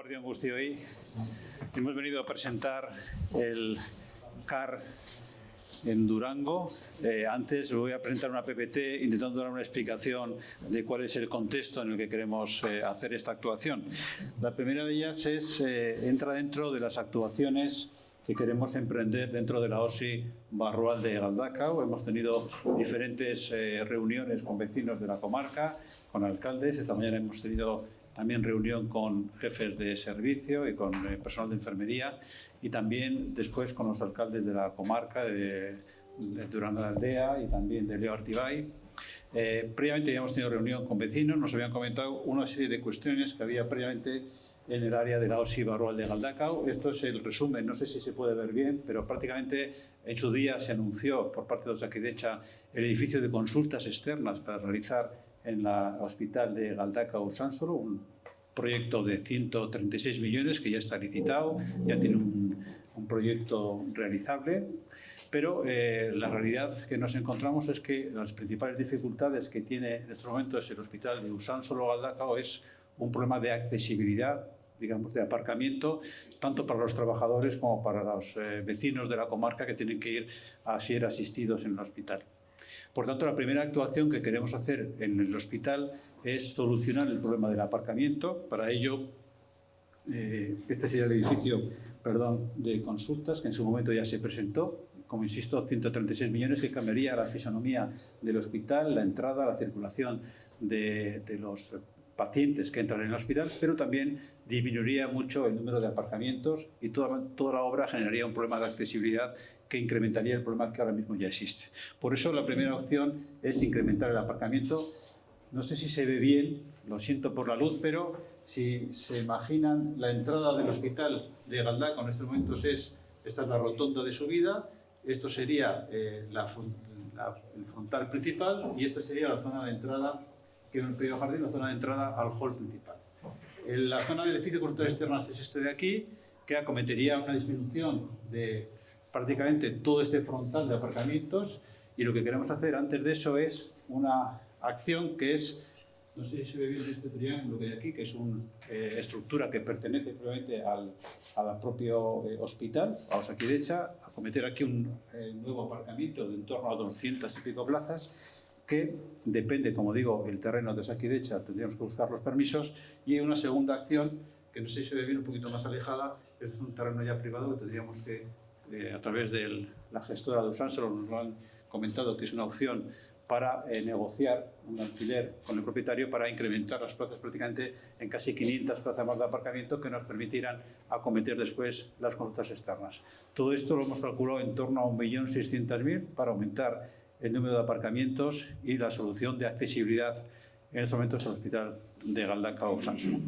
Eguardion guztioi. Hemos venido a presentar el CAR en Durango. Antes voy a presentar una PPT intentando dar una explicación de cuál es el contexto en el que queremos hacer esta actuación. La primera de ellas entra dentro de las actuaciones que queremos emprender dentro de la OSI Barrual de Galdakao. Hemos tenido diferentes reuniones con vecinos de la comarca, con alcaldes. Esta mañana hemos tenido también reunión con jefes de servicio y con personal de enfermería, y también después con los alcaldes de la comarca de Durango de Aldea y también de Leo Artibay. Previamente habíamos tenido reunión con vecinos, nos habían comentado una serie de cuestiones que había previamente en el área de la OSI Barrual de Galdakao. Esto es el resumen, no sé si se puede ver bien, pero prácticamente en su día se anunció por parte de Osakidetza el edificio de consultas externas para realizar en el hospital de Galdakao Usánsolo, un proyecto de 136 millones que ya está licitado, ya tiene un proyecto realizable. Pero la realidad que nos encontramos es que las principales dificultades que tiene en estos momentos el hospital de Usánsolo Galdakao es un problema de accesibilidad, digamos, de aparcamiento, tanto para los trabajadores como para los vecinos de la comarca que tienen que ir a ser asistidos en el hospital. Por tanto, la primera actuación que queremos hacer en el hospital es solucionar el problema del aparcamiento. Para ello, este sería el edificio de consultas, que en su momento ya se presentó. Como insisto, 136 millones que cambiaría la fisonomía del hospital, la entrada, la circulación de los pacientes que entran en el hospital, pero también disminuiría mucho el número de aparcamientos y toda la obra generaría un problema de accesibilidad que incrementaría el problema que ahora mismo ya existe. Por eso la primera opción es incrementar el aparcamiento. No sé si se ve bien, lo siento por la luz, pero si se imaginan la entrada del hospital de Galdakao en estos momentos esta es la rotonda de subida, esto sería el frontal principal y esta sería la zona de entrada, que en el pequeño jardín, la zona de entrada al hall principal. La zona del edificio de consultas externas es este de aquí, que acometería una disminución de prácticamente todo este frontal de aparcamientos, y lo que queremos hacer antes de eso es una acción que es, no sé si se ve bien este triángulo que hay aquí, que es una estructura que pertenece probablemente al propio hospital, a Osakidetza, acometer aquí un nuevo aparcamiento de en torno a 200 y pico plazas, que depende, como digo, el terreno de Osakidetza, tendríamos que buscar los permisos, y una segunda acción, que no sé si se ve bien, un poquito más alejada, es un terreno ya privado que tendríamos que, a través de la gestora de Usánsolo, nos lo han comentado que es una opción para negociar un alquiler con el propietario para incrementar las plazas prácticamente en casi 500 plazas más de aparcamiento que nos permitirán acometer después las consultas externas. Todo esto lo hemos calculado en torno a 1.600.000 para aumentar el número de aparcamientos y la solución de accesibilidad en estos momentos al hospital de Galdakao Usánsolo.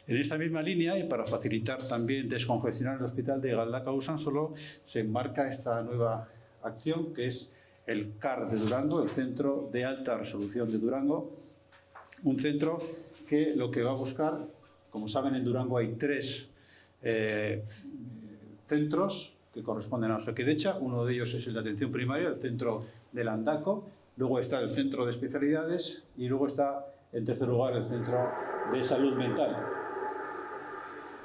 En esta misma línea, y para facilitar también descongestionar el hospital de Galdakao Usánsolo, se enmarca esta nueva acción que es el CAR de Durango, el Centro de Alta Resolución de Durango, un centro que lo que va a buscar, como saben, en Durango hay 3 centros que corresponden a Osakidetza. Uno de ellos es el de atención primaria, el centro de Landako, luego está el centro de especialidades y luego está, en tercer lugar, el centro de salud mental.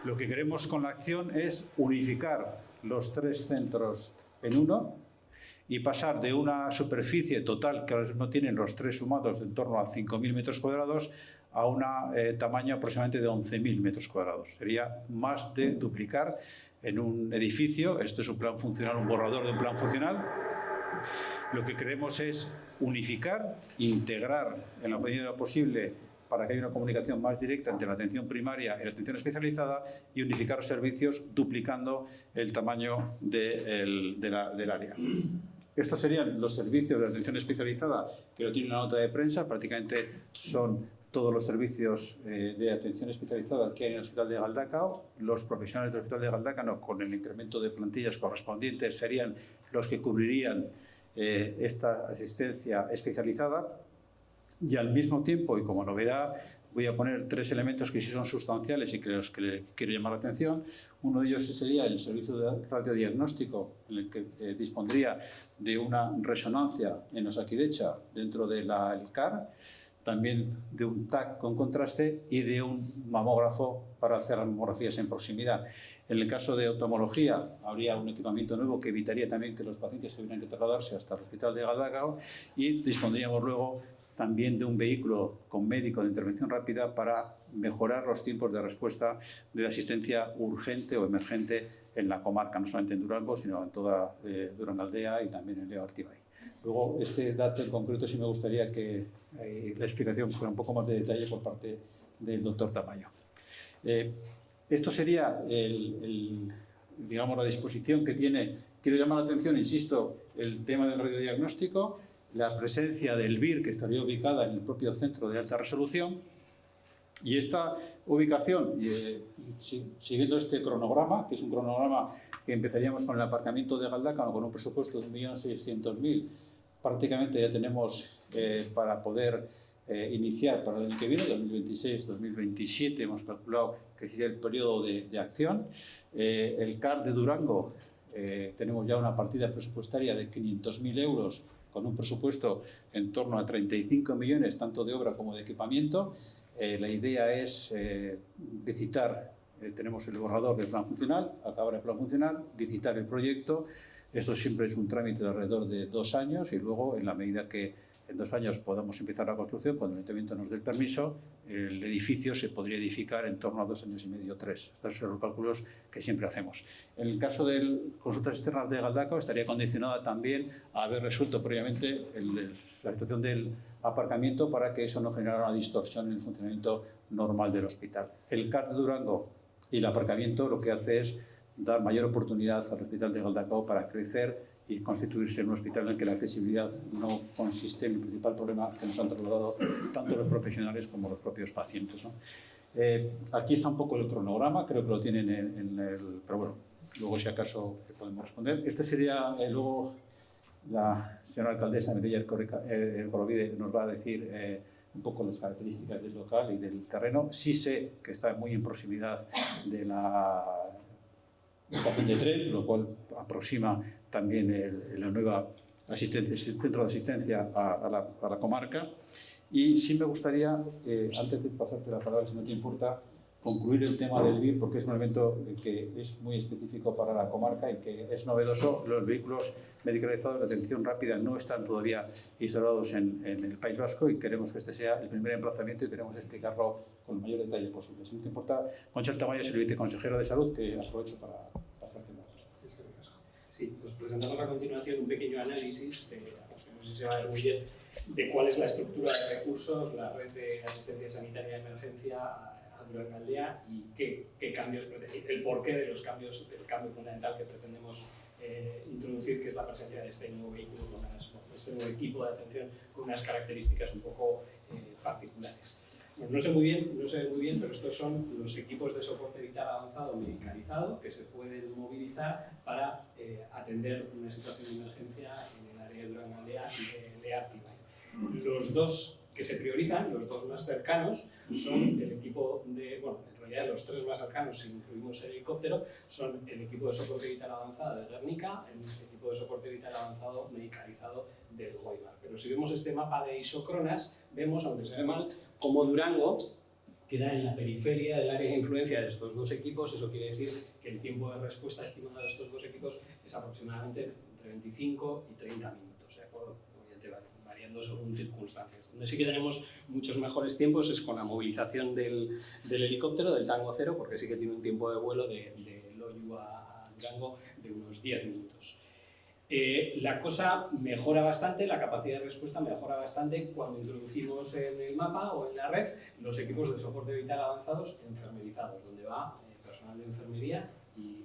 Lo que queremos con la acción es unificar los 3 centros en uno y pasar de una superficie total que ahora mismo tienen los 3 sumados de en torno a 5.000 metros cuadrados a un tamaño aproximadamente de 11.000 metros cuadrados. Sería más de duplicar en un edificio. Este es un plan funcional, un borrador de un plan funcional. Lo que queremos es unificar, integrar en la medida de lo posible para que haya una comunicación más directa entre la atención primaria y la atención especializada, y unificar los servicios duplicando el tamaño del área. Estos serían los servicios de atención especializada, que lo tiene una nota de prensa. Prácticamente son todos los servicios de atención especializada que hay en el hospital de Galdakao. Los profesionales del hospital de Galdakao, con el incremento de plantillas correspondientes, serían los que cubrirían esta asistencia especializada. Y al mismo tiempo, y como novedad, voy a poner 3 elementos que sí son sustanciales y que los que le quiero llamar la atención. Uno de ellos sería el servicio de radiodiagnóstico, en el que dispondría de una resonancia en Osakidetza dentro del CAR. también de un TAC con contraste y de un mamógrafo para hacer las mamografías en proximidad. En el caso de oftalmología, habría un equipamiento nuevo que evitaría también que los pacientes tuvieran que trasladarse hasta el Hospital de Galdacao, y dispondríamos luego también de un vehículo con médico de intervención rápida para mejorar los tiempos de respuesta de asistencia urgente o emergente en la comarca, no solamente en Durango, sino en toda Durangaldea y también en Leo Artibay. Luego, este dato en concreto sí me gustaría que la explicación fuera un poco más de detalle por parte del doctor Tamayo. Esto sería, digamos, la disposición que tiene. Quiero llamar la atención, insisto, el tema del radiodiagnóstico, la presencia del VIR, que estaría ubicada en el propio centro de alta resolución, y esta ubicación, siguiendo este cronograma, que es un cronograma que empezaríamos con el aparcamiento de Galdacao con un presupuesto de 1.600.000, prácticamente ya tenemos para poder iniciar para el año que viene, 2026-2027, hemos calculado que sería el periodo de acción. El CAR de Durango, tenemos ya una partida presupuestaria de 500.000 euros, con un presupuesto en torno a 35 millones, tanto de obra como de equipamiento. La idea es licitar, tenemos el borrador del plan funcional, acabar el plan funcional, licitar el proyecto. Esto siempre es un trámite de alrededor de 2 años, y luego, en la medida que en 2 años podamos empezar la construcción, cuando el Ayuntamiento nos dé el permiso, el edificio se podría edificar en torno a 2 años y medio, 3. Estos son los cálculos que siempre hacemos. En el caso de consultas externas de Galdacao, estaría condicionada también a haber resuelto previamente la situación del aparcamiento, para que eso no generara una distorsión en el funcionamiento normal del hospital. El CAR de Durango y el aparcamiento lo que hace es dar mayor oportunidad al Hospital de Galdacao para crecer y constituirse en un hospital en el que la accesibilidad no consiste en el principal problema que nos han trasladado tanto los profesionales como los propios pacientes, ¿no? Aquí está un poco el cronograma, creo que lo tienen pero bueno, luego si acaso podemos responder. Este sería luego la señora alcaldesa Mireia Ercolovide nos va a decir un poco las características del local y del terreno. Sí sé que está muy en proximidad de la estación de tren, lo cual aproxima también la nueva centro de asistencia a la comarca. Y sí me gustaría, antes de pasarte la palabra, si no te importa, concluir el tema del VIR, porque es un elemento que es muy específico para la comarca y que es novedoso. Los vehículos medicalizados de atención rápida no están todavía instalados en el País Vasco, y queremos que este sea el primer emplazamiento y queremos explicarlo con el mayor detalle posible. Si no te importa, Concha Tamayo es el viceconsejero de Salud, que aprovecho para pasarte la palabra. Sí, pues presentamos a continuación un pequeño análisis, no sé si se va a ver muy bien, de cuál es la estructura de recursos, la red de asistencia sanitaria de emergencia a Durangaldea y qué cambios, el porqué de los cambios, del cambio fundamental que pretendemos introducir, que es la presencia de este nuevo vehículo, este nuevo equipo de atención con unas características un poco particulares. Bueno, no sé muy bien, pero estos son los equipos de soporte vital avanzado medicalizado que se pueden movilizar para atender una situación de emergencia en el área de Durangaldea y de Leo Artibay. Los dos que se priorizan, los dos más cercanos, son el equipo de, bueno, en realidad los 3 más cercanos, si incluimos el helicóptero, son el equipo de soporte vital avanzado de Guernica, el equipo de soporte vital avanzado medicalizado del Guaybar. Pero si vemos este mapa de isocronas, vemos, aunque se ve mal, como Durango queda en la periferia del área de influencia de estos dos equipos. Eso quiere decir que el tiempo de respuesta estimado de estos dos equipos es aproximadamente entre 25 y 30 minutos, ¿de acuerdo? Obviamente variando según circunstancias. Donde sí que tenemos muchos mejores tiempos es con la movilización del helicóptero, del Tango 0, porque sí que tiene un tiempo de vuelo de Loiu a Durango de unos 10 minutos. La cosa mejora bastante, la capacidad de respuesta mejora bastante cuando introducimos en el mapa o en la red los equipos de soporte vital avanzados enfermerizados, donde va personal de enfermería y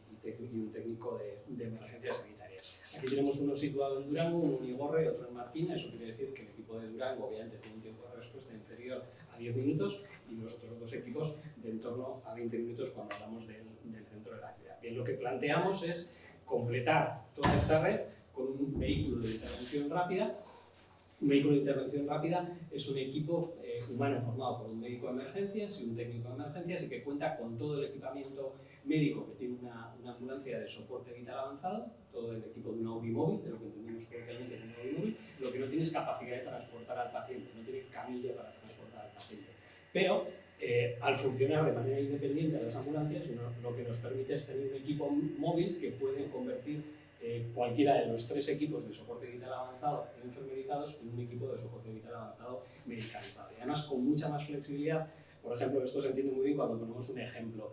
un técnico de emergencias sanitarias. Aquí tenemos uno situado en Durango, uno en Igorre y otro en Martina. Eso quiere decir que el equipo de Durango obviamente tiene un tiempo de respuesta inferior a 10 minutos y los otros dos equipos de en torno a 20 minutos cuando hablamos del centro de la ciudad. Bien, lo que planteamos es completar toda esta red con un vehículo de intervención rápida. Un vehículo de intervención rápida es un equipo humano formado por un médico de emergencias y un técnico de emergencias y que cuenta con todo el equipamiento médico, que tiene una ambulancia de soporte vital avanzado, todo el equipo de una UBI móvil, de lo que entendemos coloquialmente como una UBI móvil. Lo que no tiene es capacidad de transportar al paciente, no tiene camilla para transportar Pero al funcionar de manera independiente las ambulancias, lo que nos permite es tener un equipo móvil que puede convertir cualquiera de los 3 equipos de soporte vital avanzado enfermerizados en un equipo de soporte vital avanzado medicalizado. Y además con mucha más flexibilidad. Por ejemplo, esto se entiende muy bien cuando ponemos un ejemplo.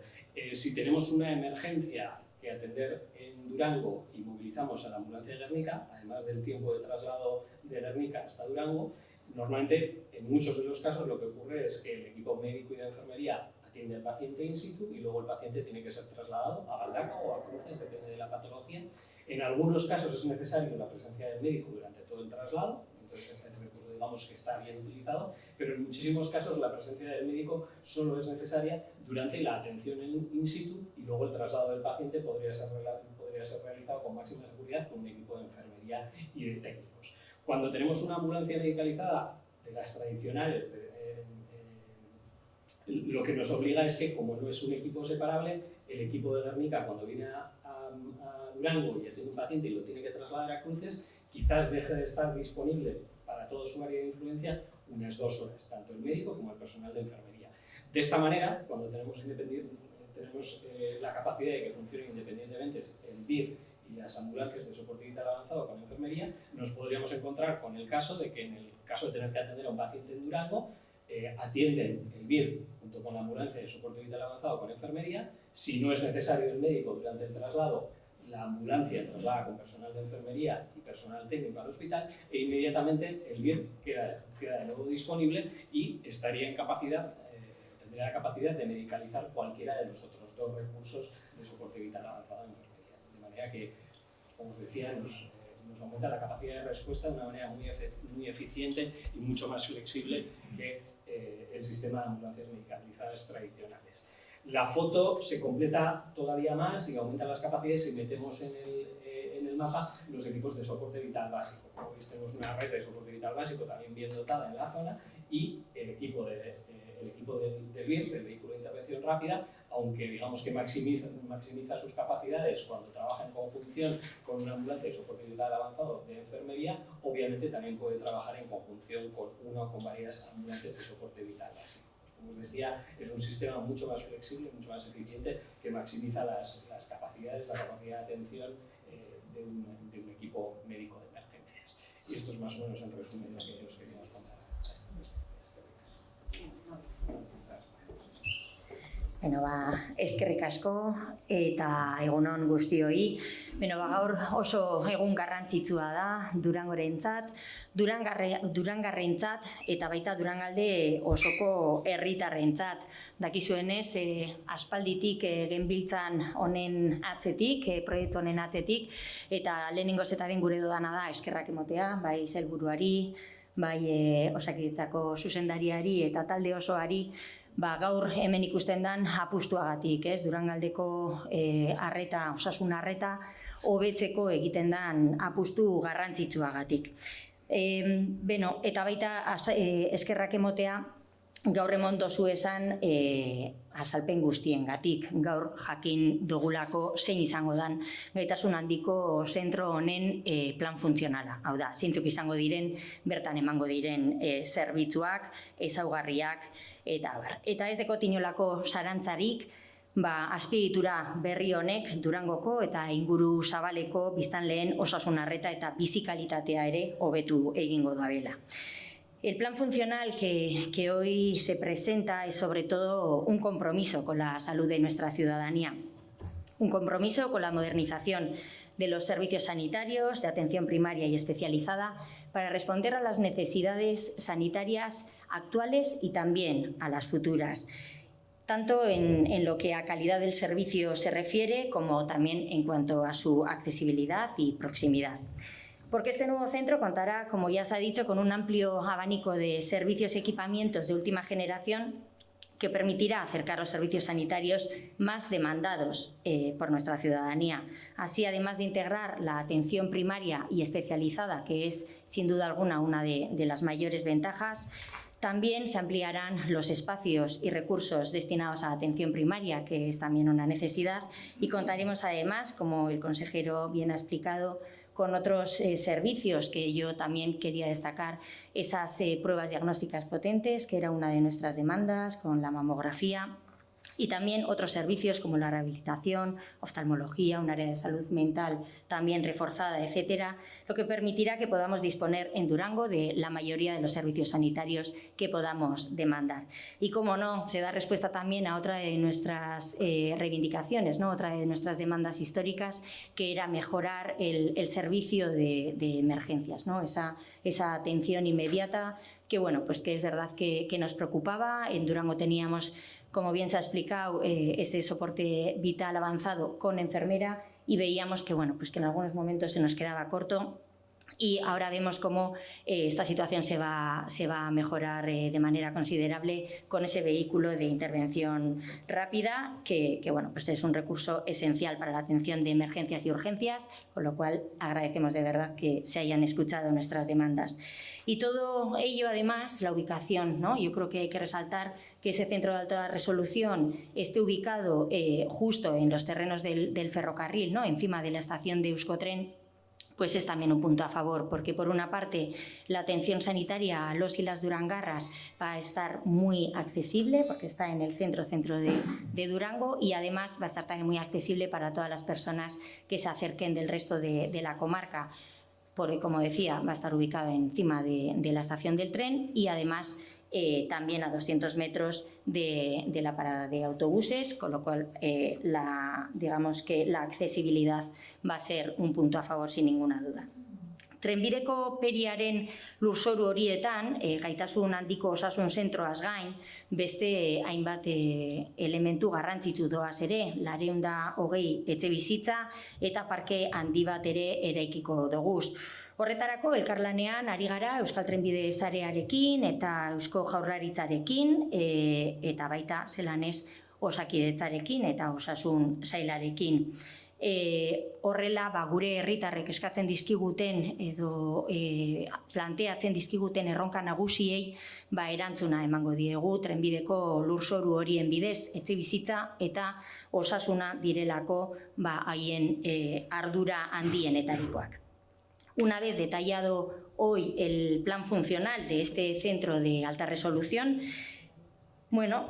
Si tenemos una emergencia que atender en Durango y movilizamos a la ambulancia de Guernica, además del tiempo de traslado de Guernica hasta Durango, normalmente, en muchos de los casos, lo que ocurre es que el equipo médico y de enfermería atiende al paciente in situ y luego el paciente tiene que ser trasladado a Galdaca o a Cruces, depende de la patología. En algunos casos es necesario la presencia del médico durante todo el traslado, entonces el recurso, digamos, que está bien utilizado, pero en muchísimos casos la presencia del médico solo es necesaria durante la atención in situ y luego el traslado del paciente podría ser realizado con máxima seguridad con un equipo de enfermería y de técnicos. Cuando tenemos una ambulancia medicalizada de las tradicionales, lo que nos obliga es que, como no es un equipo separable, el equipo de Guernica, cuando viene a Durango y atiende un paciente y lo tiene que trasladar a Cruces, quizás deje de estar disponible para todo su área de influencia unas 2 horas, tanto el médico como el personal de enfermería. De esta manera, cuando tenemos la capacidad de que funcionen independientemente el BIR y las ambulancias de soporte vital avanzado con enfermería, nos podríamos encontrar con el caso de que en el caso de tener que atender a un paciente en Durango, atienden el BIR junto con la ambulancia de soporte vital avanzado con enfermería. Si no es necesario el médico durante el traslado, la ambulancia traslada con personal de enfermería y personal técnico al hospital e inmediatamente el BIR queda de nuevo disponible y tendría la capacidad de medicalizar cualquiera de los otros 2 recursos de soporte vital avanzado en enfermería. De manera que, pues, como os decía, nos aumenta la capacidad de respuesta de una manera muy eficiente y mucho más flexible que el sistema de ambulancias medicalizadas tradicionales. La foto se completa todavía más y aumenta las capacidades si metemos en el mapa los equipos de soporte vital básico. Como veis, tenemos una red de soporte vital básico también bien dotada en la zona y el equipo del BIR, del vehículo de intervención rápida, aunque digamos que maximiza sus capacidades cuando trabaja en conjunción con una ambulancia de soporte vital avanzado de enfermería, obviamente también puede trabajar en conjunción con una o con varias ambulancias de soporte vital básico. Como os decía, es un sistema mucho más flexible, mucho más eficiente, que maximiza las capacidades, la capacidad de atención de un equipo médico de emergencias. Y esto es más o menos en resumen lo que os queríamos contar. Beno, eskerrik asko eta egunon guztioi. Beno, gaur oso egun garrantzitsua da Durangorentzat, Durangarrentzat eta baita Durangalde osoko herritarrentzat. Dakizuenez, aspalditik genbiltzan honen atzetik, proiektu honen atzetik, eta lehenengoz eta behin gure dodana da eskerrak emotea, bai sailburuari, bai Osakidetzako zuzendariari eta talde osoari, gaur hemen ikusten den apustuagatik, Durangaldeko osasun arreta hobetzeko egiten den apustu garrantzitsuagatik. Beno, eta baita eskerrak emotea gaur emon dozu esan azalpen guztiengatik. Gaur jakin dugulako zein izango den gaitasun handiko zentro honen plan funtzionala. Hau da, zeintzuk izango diren, bertan emango diren zerbitzuak, ezaugarriak, eta abar. Eta ez dekot inolako zarantzarik, azpiegitura berri honek Durangoko eta inguru zabaleko biztanleen osasun arreta eta bizi kalitatea ere hobetu egingo duela. El plan funcional que hoy se presenta es sobre todo un compromiso con la salud de nuestra ciudadanía, un compromiso con la modernización de los servicios sanitarios de atención primaria y especializada para responder a las necesidades sanitarias actuales y también a las futuras, tanto en lo que a calidad del servicio se refiere como también en cuanto a su accesibilidad y proximidad. Porque este nuevo centro contará, como ya se ha dicho, con un amplio abanico de servicios y equipamientos de última generación que permitirá acercar los servicios sanitarios más demandados por nuestra ciudadanía. Así, además de integrar la atención primaria y especializada, que es sin duda alguna una de las mayores ventajas, también se ampliarán los espacios y recursos destinados a atención primaria, que es también una necesidad, y contaremos además, como el consejero bien ha explicado, con otros servicios que yo también quería destacar, esas pruebas diagnósticas potentes, que era una de nuestras demandas, con la mamografía. Y también otros servicios como la rehabilitación, oftalmología, un área de salud mental también reforzada, etcétera, lo que permitirá que podamos disponer en Durango de la mayoría de los servicios sanitarios que podamos demandar. Y, como no, se da respuesta también a otra de nuestras reivindicaciones, ¿no? Otra de nuestras demandas históricas, que era mejorar el servicio de emergencias, ¿no? Esa atención inmediata que, bueno, pues que es verdad que nos preocupaba. En Durango teníamos, como bien se ha explicado, ese soporte vital avanzado con enfermera y veíamos que, bueno, pues que en algunos momentos se nos quedaba corto. Y ahora vemos cómo esta situación se va a mejorar de manera considerable con ese vehículo de intervención rápida que bueno, pues es un recurso esencial para la atención de emergencias y urgencias, con lo cual agradecemos de verdad que se hayan escuchado nuestras demandas. Y todo ello, además, la ubicación, ¿no? Yo creo que hay que resaltar que ese centro de alta resolución esté ubicado justo en los terrenos del ferrocarril, ¿no? Encima de la estación de Euskotren, pues es también un punto a favor, porque por una parte la atención sanitaria a los y las durangarras va a estar muy accesible, porque está en el centro de Durango, y además va a estar también muy accesible para todas las personas que se acerquen del resto de la comarca, porque, como decía, va a estar ubicado encima de la estación del tren y además también a 200 metros de la parada de autobuses, con lo cual digamos que la accesibilidad va a ser un punto a favor sin ninguna duda. Trenbideko periaren lurzoru horietan, gaitasun handiko osasun zentroaz gain, beste hainbat elementu garrantzitsu doaz ere, 220 etxebizitza eta parke handi bat ere eraikiko doguz. Horretarako, elkarlanean ari gara Euskal Trenbide sarearekin eta Eusko Jaurlaritzarekin, eta baita zelanez Osakidetzarekin eta Osasun Sailarekin. Horrela, gure herritarrek eskatzen dizkiguten edo planteatzen dizkiguten erronka nagusiei erantzuna emango diegu trenbideko lurzoru horien bidez etxebizitza eta osasuna direlako haien ardura handienetarikoak. Una vez detallado hoy el plan funcional de este centro de alta resolución,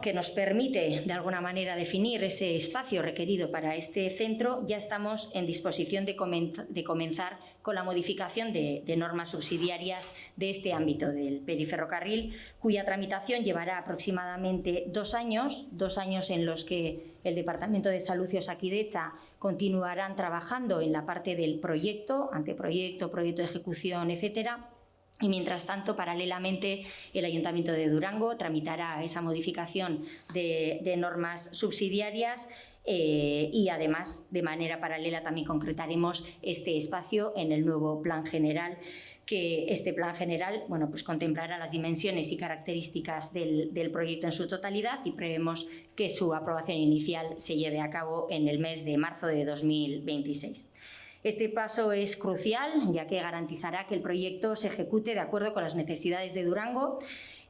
que nos permite de alguna manera definir ese espacio requerido para este centro, ya estamos en disposición de comenzar con la modificación de normas subsidiarias de este ámbito del periferrocarril, cuya tramitación llevará aproximadamente 2 años, 2 años en los que el Departamento de Salud y Osakidetza continuarán trabajando en la parte del proyecto, anteproyecto, proyecto de ejecución, etcétera. Y mientras tanto, paralelamente, el Ayuntamiento de Durango tramitará esa modificación de normas subsidiarias y además, de manera paralela, también concretaremos este espacio en el nuevo Plan General, que este Plan General pues contemplará las dimensiones y características del proyecto en su totalidad y prevemos que su aprobación inicial se lleve a cabo en el mes de marzo de 2026. Este paso es crucial, ya que garantizará que el proyecto se ejecute de acuerdo con las necesidades de Durango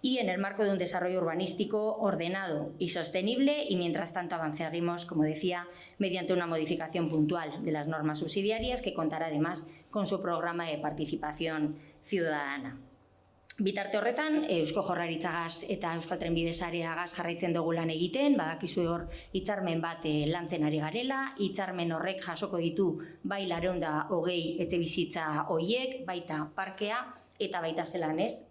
y en el marco de un desarrollo urbanístico ordenado y sostenible, y mientras tanto avanzaremos, como decía, mediante una modificación puntual de las normas subsidiarias que contará además con su programa de participación ciudadana. Bitarte horretan, Eusko Jaurlaritzagaz eta Euskal Trenbide sareagaz jarraitzen dugu lan egiten, badakizu hor hitzarmen bat lantzen ari garela, hitzarmen horrek jasoko ditu bai 220 etxebizitza horiek, baita parkea eta baita zelanez,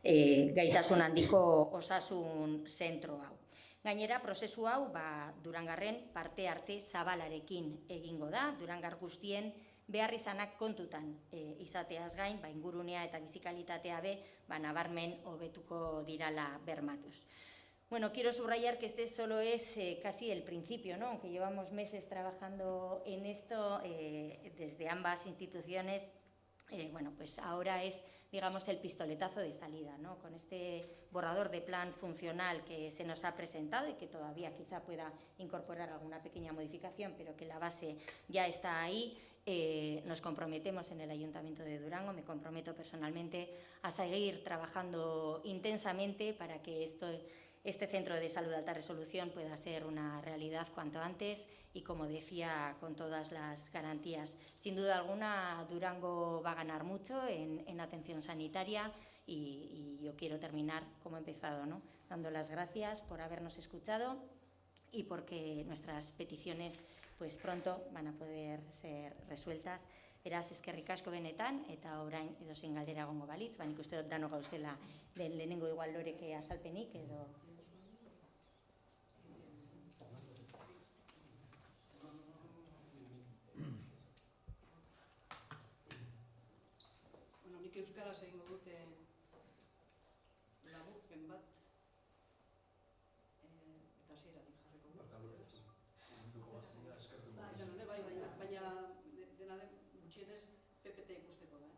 gaitasun handiko osasun zentro hau. Gainera, prozesu hau Durangarren parte hartze zabalarekin egingo da, Durangar guztien beharrizanak kontutan izateaz gain, ingurunea eta bizikalitatea nabarmen hobetuko dirala bermatuz. Quiero subrayar que este solo es casi el principio, ¿no? Aunque llevamos meses trabajando en esto desde ambas instituciones, pues ahora es, digamos, el pistoletazo de salida, ¿no? Con este borrador de plan funcional que se nos ha presentado y que todavía quizá pueda incorporar alguna pequeña modificación, pero que la base ya está ahí. Nos comprometemos en el Ayuntamiento de Durango, me comprometo personalmente a seguir trabajando intensamente para que este centro de salud de alta resolución pueda ser una realidad cuanto antes y, como decía, con todas las garantías. Sin duda alguna, Durango va a ganar mucho en atención sanitaria y yo quiero terminar como he empezado, ¿no? Dando las gracias por habernos escuchado y porque nuestras peticiones pues pronto van a poder ser resueltas. Beraz, eskerrik asko benetan, eta orain edozein galdera egongo balitz, nik uste dut dano gauzela lehenengo igual loreke azalpenik edo... Bueno, nik euskaraz egingo dute laburpen bat, eta hasieratik jarriko dut. Baina dena den gutxienez PPT ikusteko da.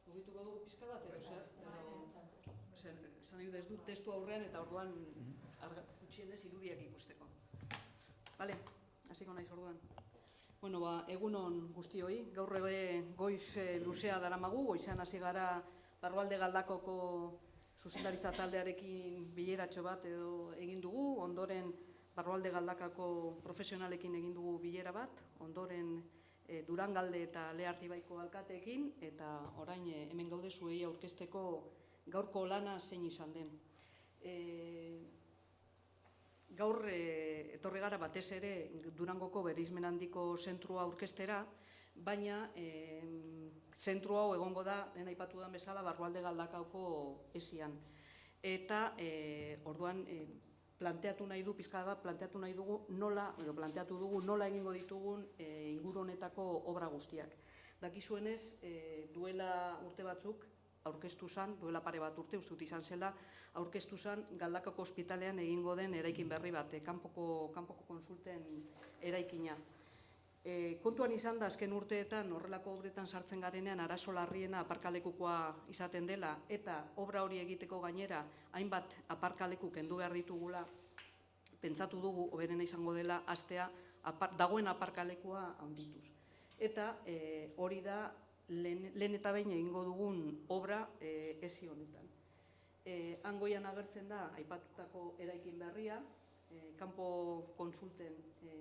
Mugituko dugu pixka bat, edo zer? Esan nahi dut ez dut testu aurrean eta orduan gutxienez irudiak ikusteko. Bale, hasiko naiz orduan. Bueno, egunon guztioi, gaur ere goiz luzea daramagu, goizean hasi gara Barrualde Galdakoko zuzendaritza taldearekin bileratxo bat edo egin dugu, ondoren Barrualde Galdakako profesionalekin egin dugu bilera bat, ondoren Durangalde eta Leartibaiko alkateekin, eta orain hemen gaude zuei aurkezteko gaurko lana zein izan den. Gaur etorri gara batez ere Durangoko bereizmen handiko zentrua aurkeztera, baina zentru hau egongo da, lehen aipatu den bezala, Barrualde Galdakako esian. Eta orduan planteatu nahi dugu nola egingo ditugun inguru honetako obra guztiak. Dakizuenez, duela urte batzuk, aurkeztu zen, duela pare bat urte, uste dut izan zela, aurkeztu zen Galdakako ospitalean egingo den eraikin berri bat, kanpoko konsulten eraikina. Kontuan izan da, azken urteetan, horrelako obretan sartzen garenean, arazo larriena aparkalekukoa izaten dela, eta obra hori egiteko gainera, hainbat aparkaleku kendu behar ditugula, pentsatu dugu, hoberena izango dela, hastea dagoen aparkalekua handituz. Eta hori da, lehen eta behin egingo dugun obra esi honetan. Hangoian agertzen da, aipatutako eraikin berria, kanpo kontsulten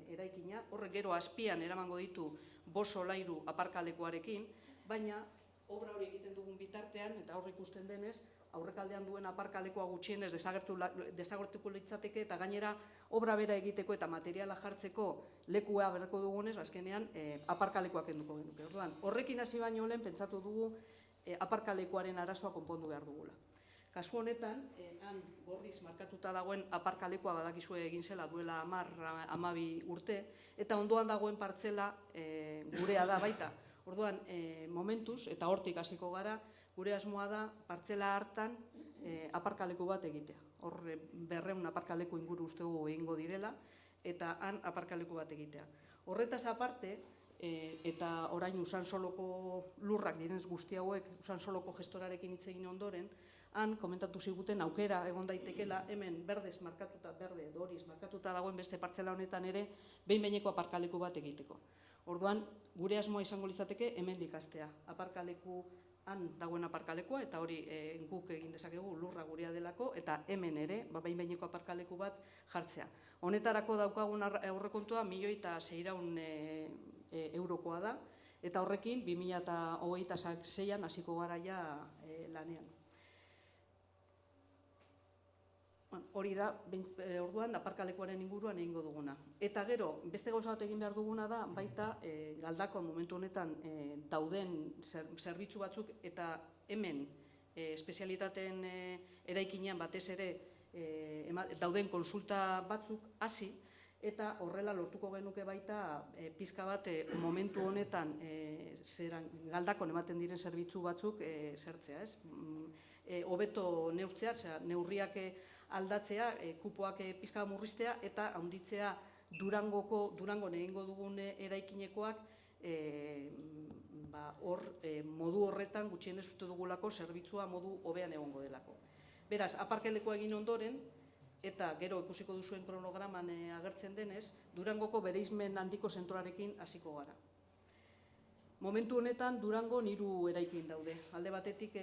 eraikina, horrek gero azpian eramango ditu 5 solairu aparkalekuarekin, baina obra hori egiten dugun bitartean, eta hor ikusten denez, aurrekaldean duen aparkalekua gutxienez desagertuko litzateke, eta gainera obra bera egiteko eta materiala jartzeko lekua berreko dugunez, azkenean aparkalekuak kenduko genuke. Horrekin hasi baino lehen pentsatu dugu aparkalekuaren arazoa konpondu behar dugula. Kasu honetan, han gorriz markatuta dagoen aparkalekua badakizue egin zela duela 10-12 urte, eta ondoan dagoen partzela gurea da baita. Orduan, momentuz, eta hortik hasiko gara, gure asmoa da partzela hartan aparkaleku bat egitea. Hor 200 aparkaleku inguru uste dugu egingo direla, eta han aparkaleku bat egitea. Horretaz aparte, eta orain Usansoloko lurrak direnez guzti hauek, Usansoloko gestorarekin hitz egin ondoren, han komentatu ziguten aukera egon daitekela hemen berdez markatuta, doriz markatuta dagoen beste partzela honetan ere behin-behineko aparkaleku bat egiteko. Orduan, gure asmoa izango litzateke hemendik hastea. Aparkaleku han dagoen aparkalekua, eta hori guk egin dezakegu lurra gurea delako, eta hemen ere behin-behineko aparkaleku bat jartzea. Honetarako daukagun aurrekontua 1.600.000 eurokoa da, eta horrekin 2026an hasiko gara ja lanean. Hori da, orduan, aparkalekuaren inguruan egingo duguna. Eta gero, beste gauza bat egin behar duguna da, baita Galdakon momentu honetan dauden zerbitzu batzuk, eta hemen espezialitateen eraikinean batez ere dauden konsulta batzuk hasi, eta horrela lortuko genuke baita pizka bat momentu honetan Galdakon ematen diren zerbitzu batzuk zertzea, ez? Hobeto neurtzea, neurriak aldatzea, kupoak pizka murriztea, eta handitzea Durangon egingo dugun eraikinekoak modu horretan gutxienez uste dugulako zerbitzua modu hobean egongo delako. Beraz, aparkalekua egin ondoren, eta gero ikusiko duzuen kronograman agertzen denez, Durangoko bereizmen handiko zentroarekin hasiko gara. Momentu honetan Durangon 3 eraikin daude. Alde batetik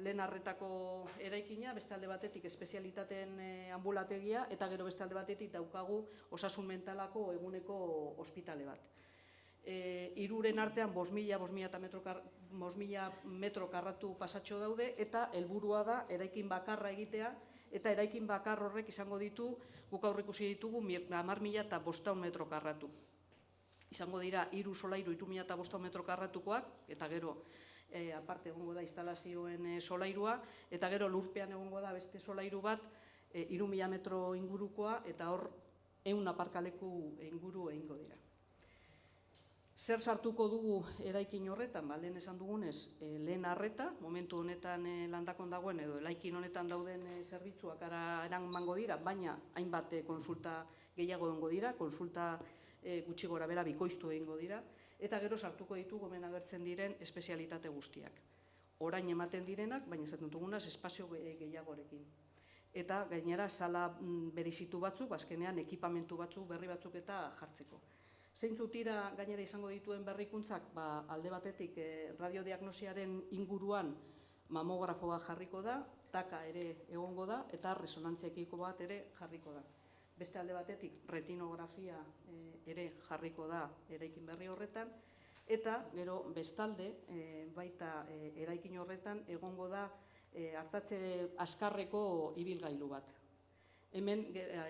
lehen arretako eraikina, beste alde batetik espezialitateen ambulategia, eta gero beste alde batetik daukagu osasun mentalako eguneko ospitale bat. Hiruren artean 5.000 metro karratu pasatxo daude, eta helburua da eraikin bakarra egitea, eta eraikin bakar horrek izango ditu, guk aurreikusi ditugu 10.500 metro karratu. Izango dira 3 solairu 3.500 metro karratukoak, eta gero aparte egongo da instalazioen solairua, eta gero lurpean egongo da beste solairu bat 3.000 metro ingurukoa, eta hor 100 aparkaleku inguru egingo dira. Zer sartuko dugu eraikin horretan? Lehen esan dugunez, lehen arreta, momentu honetan landakon dagoen edo eraikin honetan dauden zerbitzuak eramango dira, baina hainbat konsulta gehiago egongo dira, konsulta gutxi gora bera bikoiztu egingo dira, eta gero sartuko ditugu hemen agertzen diren espezialitate guztiak. Orain ematen direnak, baina esaten dugunaz espazio gehiagorekin. Eta gainera sala berezitu batzuk, azkenean ekipamentu batzuk, berri batzuk eta jartzeko. Zeintzuk dira gainera izango dituen berrikuntzak? Alde batetik radiodiagnosiaren inguruan mamografoa jarriko da, taka ere egongo da, eta resonantziekiko bat ere jarriko da. Beste alde batetik retinografia ere jarriko da eraikin berri horretan, eta gero bestalde baita eraikin horretan egongo da artatze azkarreko ibilgailu bat. Hemen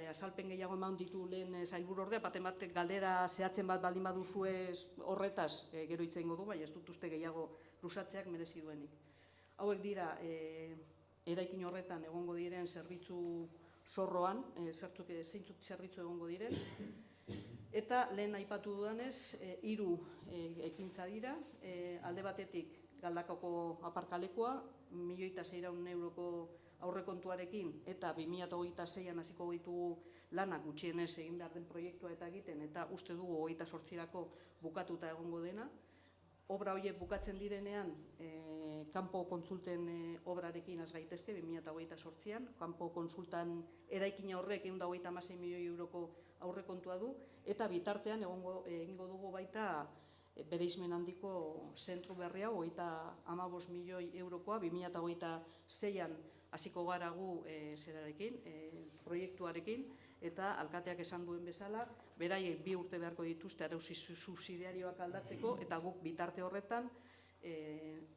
azalpen gehiago eman ditu lehen sailburu ordea, baten bat galdera zehatzen bat baldin baduzue horretaz gero hitz egingo du, baina ez dut uste gehiago luzatzeak merezi duenik. Hauek dira eraikin horretan egongo diren zerbitzu zorroan, zeintzuk zerbitzu egongo diren, eta lehen aipatu dudanez, 3 ekintza dira, alde batetik Galdakako aparkalekua, 1.600.000 euroko aurrekontuarekin, eta 2026an hasiko ditugu lanak gutxienez egin behar den proiektua eta egiten, eta uste dugu 28rako bukatuta egongo dena. Obra horiek bukatzen direnean, kanpo kontsulten obrarekin has gaitezke, 2028an, kanpo kontsultan eraikina horrek 126 milioi euroko aurrekontua du, eta bitartean egingo dugu baita bereizmen handiko zentru berri hau, 35 milioi eurokoa, 2026an hasiko gara gu zerarekin, proiektuarekin, eta alkateak esan duen bezala, beraiek 2 urte beharko dituzte arauzi subsidiarioak aldatzeko, eta guk bitarte horretan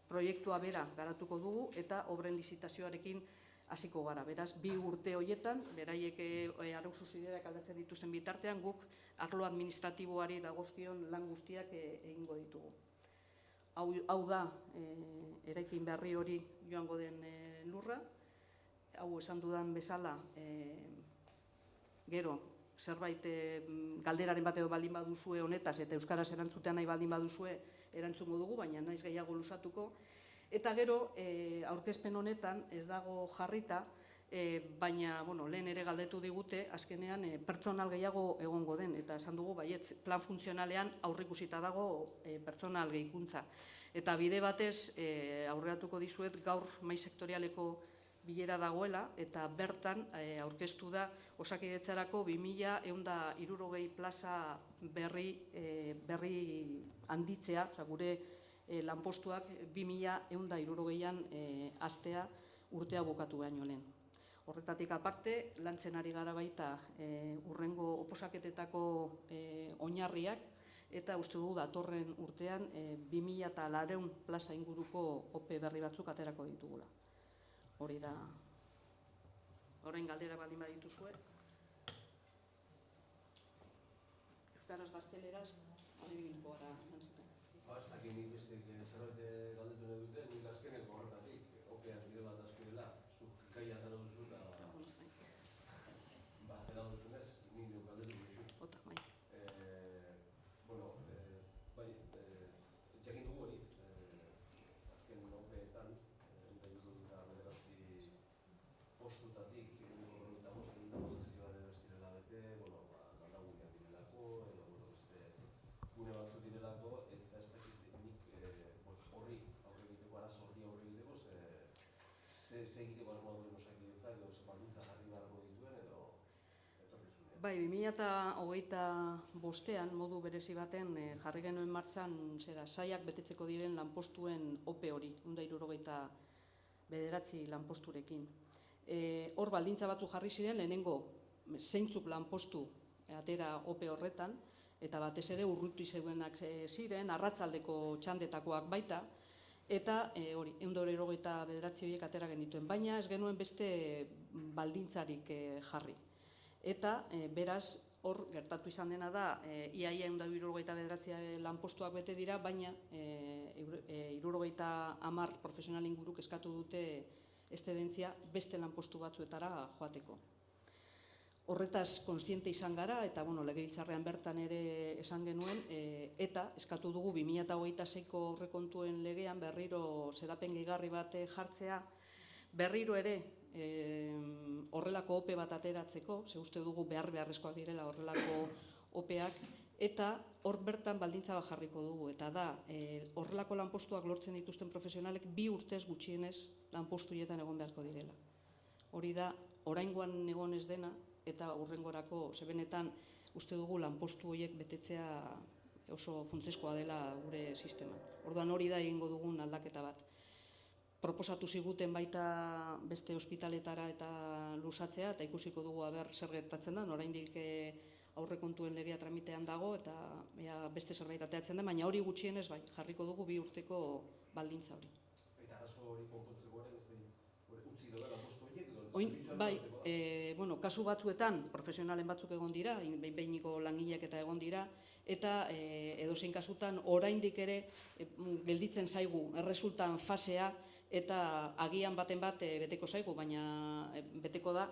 proiektua bera garatuko dugu, eta obren lizitazioarekin hasiko gara. Beraz, 2 urte horietan, beraiek arau subsidiarioak aldatzen dituzten bitartean, guk arlo administratiboari dagozkion lan guztiak egingo ditugu. Hau da, eraikin berri hori joango den lurra, hau esan dudan bezala, gero, zerbait galderaren bat edo baldin baduzue honetaz, eta euskaraz erantzutean nahi baldin baduzue erantzungo dugu, baina naiz gehiago luzatuko. Eta gero, aurkezpen honetan ez dago jarrita, baina lehen ere galdetu digute, azkenean pertsonal gehiago egongo den, eta esan dugu, baietz, plan funtzionalean aurrikusita dago pertsonal gehikuntza. Eta bide batez, aurreratuko dizuet gaur mahai sektorialeko bilera dagoela, eta bertan aurkeztu da Osakidetzarako 2.160 plaza berri handitzea, gure lanpostuak 2.160an hastea urtea bukatu baino lehen. Horretatik aparte, lantzen ari gara baita hurrengo oposaketetako oinarriak, eta uste dugu datorren urtean 2.400 plaza inguruko OPE berri batzuk aterako ditugula. Hori da, orain galdera baldin badituzue. Euskaraz gazteleraz, hori bilko gara zantzuten. Ez dakit nik zerbait galdetu nahi dute, nik azkeneko horretatik, opeak bide bat azkirela, zuk gaia zara duzu eta zera duzunez, nik galdetu duzu. Ota, bai. Bai, jakin dugu hori, azken opeetan, postutatik, eta bostekin negozazioaren estirela bete, landaguneak direlako, edo beste gune batzuk direlako, eta ez dakit nik horri aurre egiteko, arazo horri aurre egiteko, ze egiteko asmoa duen Osakidetzak, edo ze baldintza jarri beharko dituen, edo etorkizunean. Bai, 2025ean modu berezi baten jarri genuen martxan sailak betetzeko diren lanpostuen ope hori, 169 lanposturekin. Hor baldintza batzuk jarri ziren, lehenengo zeintzuk lanpostu atera ope horretan, eta batez ere urruti zeudenak ziren, arratsaldeko txandetakoak baita, eta hori, 169 horiek atera genituen, baina ez genuen beste baldintzarik jarri. Eta beraz, hor gertatu izan dena da, iaia 169 lanpostuak bete dira, baina 70 profesional inguruk eskatu dute eszedentzia beste lanpostu batzuetara joateko. Horretaz kontziente izan gara, eta legebiltzarrean bertan ere esan genuen, eta eskatu dugu 2026ko aurrekontuen legean berriro xedapen gehigarri bat jartzea, berriro ere horrelako ope bat ateratzeko, ze uste dugu beharrezkoak direla horrelako opeak, eta hor bertan baldintza bat jarriko dugu, eta da, horrelako lanpostuak lortzen dituzten profesionalek 2 urtez gutxienez lanpostuetan egon beharko direla. Hori da, oraingoan egon ez dena, eta hurrengorako, zebenetan uste dugu lanpostu horiek betetzea oso funtsezkoa dela gure sisteman. Orduan hori da egingo dugun aldaketa bat. Proposatu ziguten baita beste ospitaletara eta luzatzea, eta ikusiko dugu zer gertatzen da, oraindik aurrekontuen legea tramitean dago, eta beste zerbait ateratzen da, baina hori gutxienez bai, jarriko dugu 2 urteko baldintza hori. Eta arazo hori konpontzeko ere, utzi dola lanpostu horiek edo? Bai, kasu batzuetan profesionalen batzuk egon dira, behin-behineko langileak eta egon dira, eta edozein kasutan oraindik ere gelditzen zaigu erresultan fasea, eta agian baten bat beteko zaigu, baina beteko da,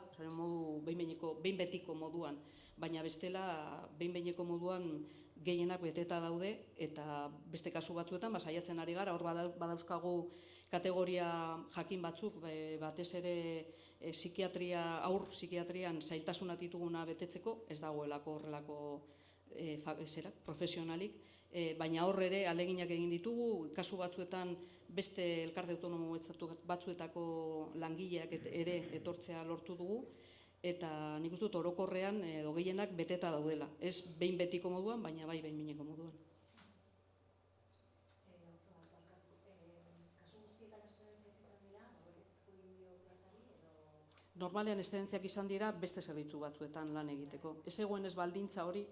behin betiko moduan, baina bestela behin-behineko moduan gehienak beteta daude, eta beste kasu batzuetan saiatzen ari gara, hor badauzkagu kategoria jakin batzuk, batez ere aur psikiatrian zailtasunak dituguna betetzeko, ez dagoelako horrelako profesionalik, baina hor ere aleginak egin ditugu, kasu batzuetan beste elkarte autonomo batzuetako langileak ere etortzea lortu dugu, eta nik uste dut orokorrean edo gehienak beteta daudela, ez behin betiko moduan, baina bai behin-behineko moduan. Normalean eszedentziak izan dira beste zerbitzu batzuetan lan egiteko. Ez egoen ez baldintza hori,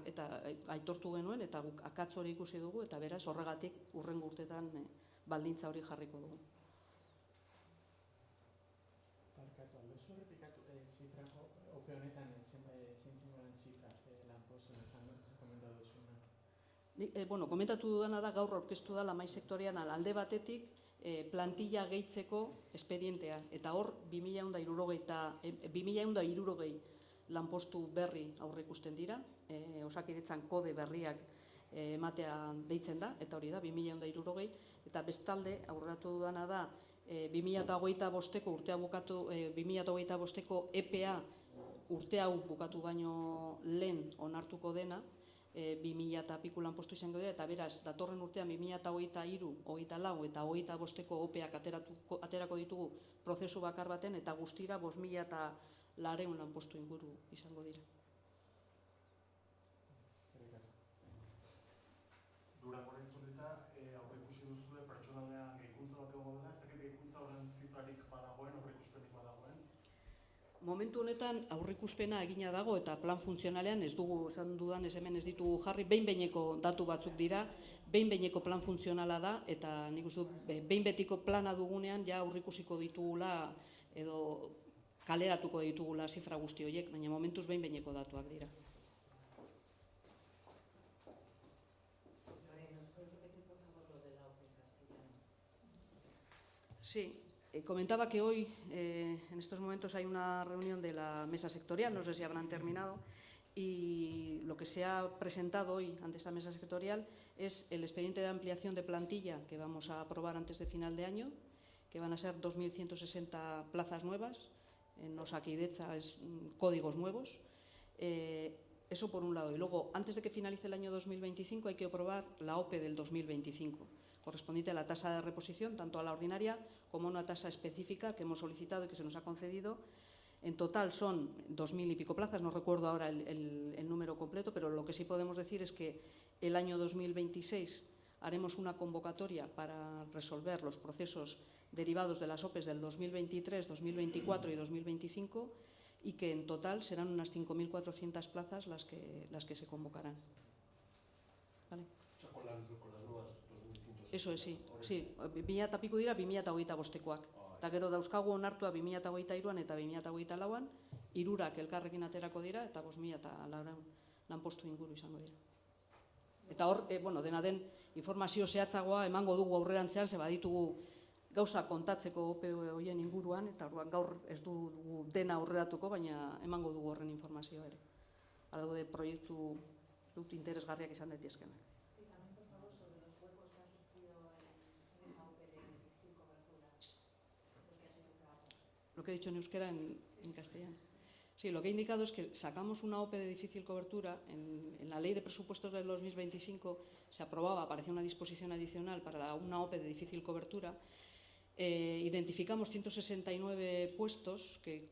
eta aitortu genuen, eta guk akats hori ikusi dugu, eta beraz horregatik hurrengo urteetan baldintza hori jarriko dugu. Barkatu, alduzu errepikatu zifra ope honetan zintzen zifra lanpostu komentatu duzuna? Komentatu dudana da gaur aurkeztu da mai sektorian alde batetik plantilla gehitzeko espedientea, eta hor 2160 lanpostu berri aurreikusten dira, Osakidetzan kode berriak ematea deitzen da, eta hori da 2160, eta bestalde aurreratu dudana da 2025ko urtea bukatu, 2025ko EPA urte hau bukatu baino lehen onartuko dena, 2000 eta piku lanpostu izango dira, eta beraz, datorren urtean 2023, 24 eta 25ko OPEak aterako ditugu prozesu bakar baten, eta guztira 5.200 lanpostu inguru izango dira. Durangoren entzuleta, aurreikusi duzue pertsonalean gehikuntza bat egongo dela, ez dakit gehikuntza horren zifrarik badagoen, aurreikuspenik badagoen? Momentu honetan aurreikuspena egina dago, eta plan funtzionalean ez dugu, esan dudan, ez hemen ez ditugu jarri, behin-behineko datu batzuk dira, behin-behineko plan funtzionala da, eta nik uste dut, behin-betiko plana dugunean ja aurreikusiko ditugula, edo kaleratuko ditugula zifra guzti horiek, baina momentuz behin-behineko datuak dira. Sí, comentaba que hoy, en estos momentos, hay una reunión de la mesa sectorial, no sé si habrán terminado, y lo que se ha presentado hoy ante esa mesa sectorial es el expediente de ampliación de plantilla que vamos a aprobar antes de final de año, que van a ser 2.160 plazas nuevas, en Osakidetza es códigos nuevos. Eso por un lado. Y luego, antes de que finalice el año 2025, hay que aprobar la OPE del 2025. Correspondiente a la tasa de reposición, tanto a la ordinaria como a una tasa específica que hemos solicitado y que se nos ha concedido, En total son 2.000 y pico plazas, no recuerdo ahora el número completo, pero lo que sí podemos decir es que el año 2026 haremos una convocatoria para resolver los procesos derivados de las OPE del 2023, 2024 y 2025 y que en total serán unas 5.400 plazas las que se convocarán. ¿Vale? O sea, con las nuevas 2.100. Eso es, sí. 2000 piku dira 2025koak. Eta gero dauzkagu onartua 2023an eta 2024an, 3 elkarrekin aterako dira eta 5.400 lanpostu inguru izango dira. Eta hor, dena den informazio zehatzagoa emango dugu aurrerantzean, ze baditugu gauza kontatzeko OPE horien inguruan, eta gaur ez dugu dena aurreratuko, baina emango dugu horren informazioa ere. Badaude proiektu interesgarriak izan daitezkenak. Sí, también, por favor, sobre los huecos que han surgido en esa OPE de difícil cobertura, porque ha sido un trabajo. Lo que he dicho en euskera, en castellano. Sí, lo que he indicado es que sacamos una OPE de difícil cobertura. En la Ley de Presupuestos del 2025 se aprobaba, aparecía una disposición adicional para una OPE de difícil cobertura. Identificamos 169 puestos que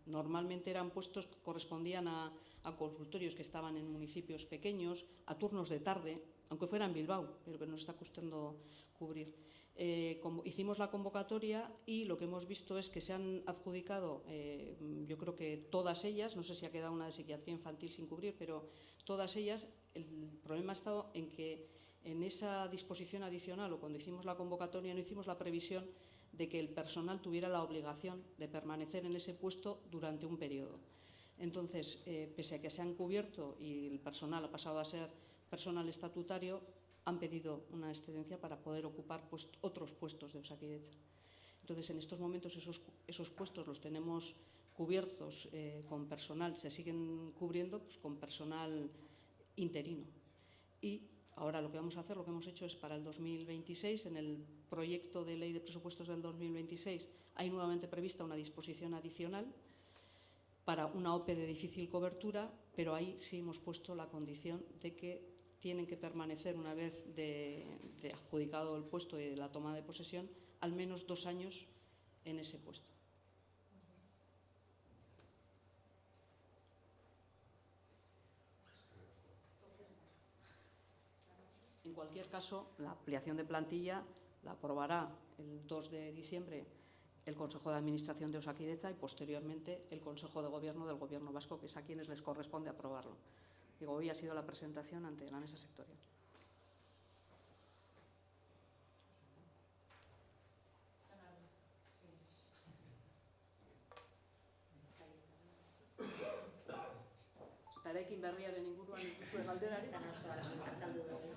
normalmente eran puestos que correspondían a consultorios que estaban en municipios pequeños, a turnos de tarde, aunque fuera en Bilbao, pero que nos está costando cubrir. Hicimos la convocatoria y lo que hemos visto es que se han adjudicado, yo creo que todas ellas, no sé si ha quedado una de psiquiatría infantil sin cubrir, pero todas ellas. El problema ha estado en que en esa disposición adicional o cuando hicimos la convocatoria no hicimos la previsión de que el personal tuviera la obligación de permanecer en ese puesto durante un periodo. Entonces, pese a que se han cubierto y el personal ha pasado a ser personal estatutario, han pedido una excedencia para poder ocupar otros puestos de Osakidetza. Entonces, en estos momentos esos puestos los tenemos cubiertos con personal, se siguen cubriendo pues, con personal interino. Y ahora lo que vamos a hacer, lo que hemos hecho es para el 2026, en el proyecto de ley de presupuestos del 2026, hay nuevamente prevista una disposición adicional para una OPE de difícil cobertura, pero ahí sí hemos puesto la condición de que tienen que permanecer, una vez de adjudicado el puesto y de la toma de posesión, al menos 2 años en ese puesto. En cualquier caso, la ampliación de plantilla la aprobará el 2 de diciembre el Consejo de Administración de Osakidetza y posteriormente el Consejo de Gobierno del Gobierno Vasco, que es a quienes les corresponde aprobarlo. Digo, hoy ha sido la presentación ante la mesa sectorial. Eta eraikin berriaren inguruan ez duzue galderarik? Azaldu dugu.